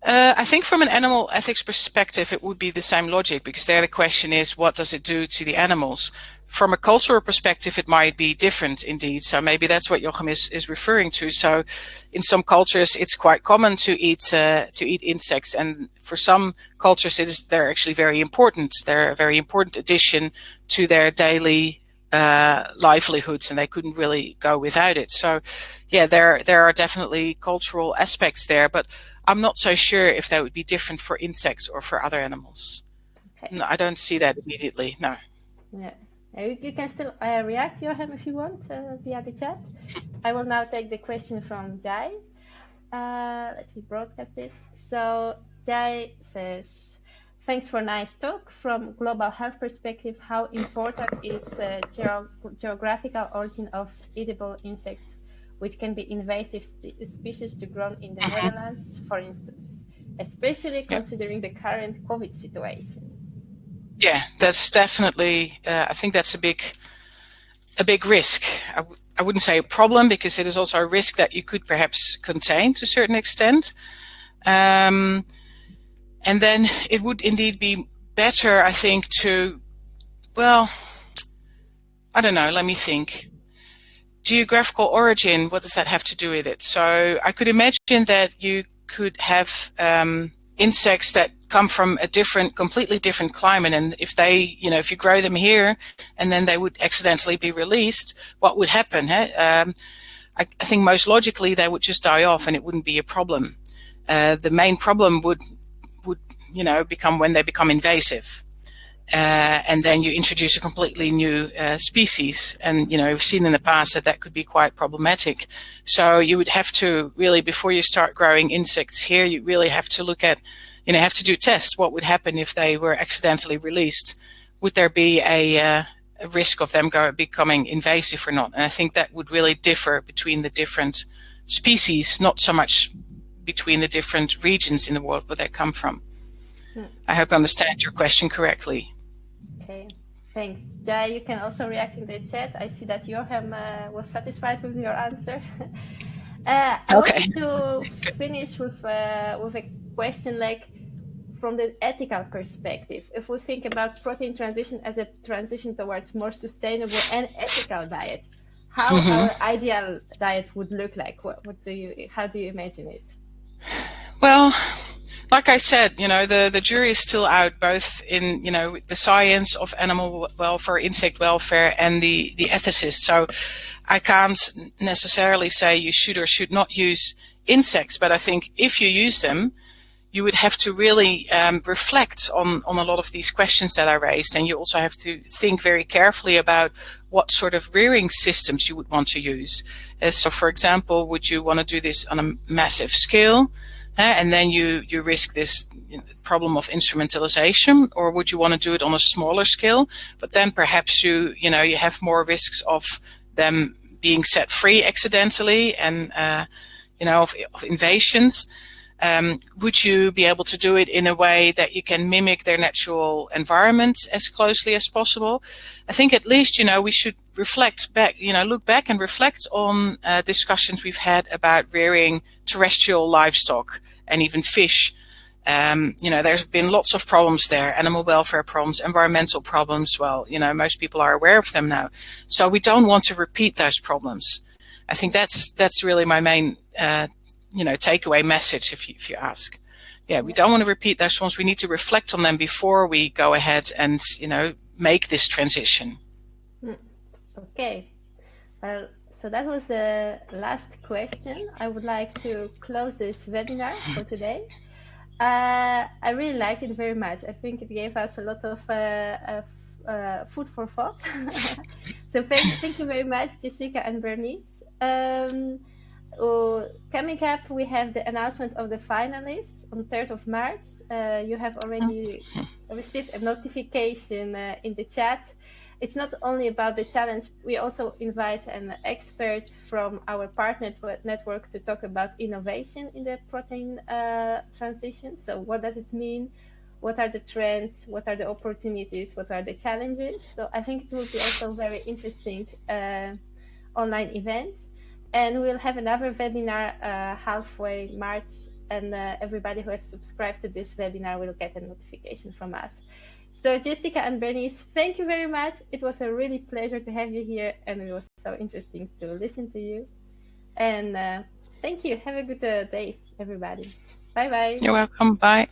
[SPEAKER 3] I think from an animal ethics perspective, it would be the same logic, because there the question is, what does it do to the animals? From a cultural perspective, it might be different indeed. So maybe that's what Jochem is referring to. So in some cultures, it's quite common to eat insects. And for some cultures, they're actually very important. They're a very important addition to their daily livelihoods, and they couldn't really go without it. So yeah, there are definitely cultural aspects there, but I'm not so sure if that would be different for insects or for other animals.
[SPEAKER 1] Okay.
[SPEAKER 3] No, I don't see that immediately, no.
[SPEAKER 1] Yeah. You can still react, Johan, if you want, via the chat. I will now take the question from Jai. Let me broadcast it. So Jai says, thanks for a nice talk. From global health perspective, how important is geographical origin of edible insects, which can be invasive species to grown in the Netherlands, for instance, especially considering the current COVID situation?
[SPEAKER 3] Yeah, that's definitely, I think that's a big risk. I wouldn't say a problem, because it is also a risk that you could perhaps contain to a certain extent. And then it would indeed be better, I think, to, well, I don't know, let me think. Geographical origin, what does that have to do with it? So I could imagine that you could have insects that come from a completely different climate, and if if you grow them here and then they would accidentally be released, what would happen? I think most logically they would just die off and it wouldn't be a problem. The main problem would become when they become invasive. And then you introduce a completely new species, and we've seen in the past that could be quite problematic. So you would have to really, before you start growing insects here, you really have to look at, have to do tests. What would happen if they were accidentally released? Would there be a risk of them becoming invasive or not? And I think that would really differ between the different species, not so much between the different regions in the world where they come from. I hope I understand your question correctly.
[SPEAKER 1] Okay, thanks. Jai, you can also react in the chat. I see that Johan was satisfied with your answer. I wanted to finish with a question, like, from the ethical perspective. If we think about protein transition as a transition towards more sustainable and ethical diet, how our ideal diet would look like? How do you imagine it?
[SPEAKER 3] Well, like I said, the jury is still out, both in, the science of animal welfare, insect welfare, and the ethicists. So I can't necessarily say you should or should not use insects, but I think if you use them, you would have to really reflect on a lot of these questions that I raised. And you also have to think very carefully about what sort of rearing systems you would want to use. So, for example, would you want to do this on a massive scale? And then you risk this problem of instrumentalization, or would you want to do it on a smaller scale? But then perhaps you have more risks of them being set free accidentally, and of invasions. Would you be able to do it in a way that you can mimic their natural environment as closely as possible? I think at least we should reflect back, look back and reflect on discussions we've had about rearing terrestrial livestock and even fish. There's been lots of problems there, animal welfare problems, environmental problems. Well, most people are aware of them now. So we don't want to repeat those problems. I think that's really my main, takeaway message, if you ask. Yeah, we don't want to repeat those ones. We need to reflect on them before we go ahead and, make this transition.
[SPEAKER 1] Okay. Well, so that was the last question. I would like to close this webinar for today. I really liked it very much. I think it gave us a lot of food for thought. So thank you very much, Jessica and Bernice. Coming up, we have the announcement of the finalists on 3rd of March. You have already received a notification in the chat. It's not only about the challenge, we also invite an expert from our partner network to talk about innovation in the protein transition. So what does it mean? What are the trends? What are the opportunities? What are the challenges? So I think it will be also very interesting online event. And we'll have another webinar halfway March, and everybody who has subscribed to this webinar will get a notification from us. So Jessica and Bernice, thank you very much. It was a really pleasure to have you here, and it was so interesting to listen to you. And thank you. Have a good day, everybody. Bye-bye.
[SPEAKER 3] You're welcome. Bye.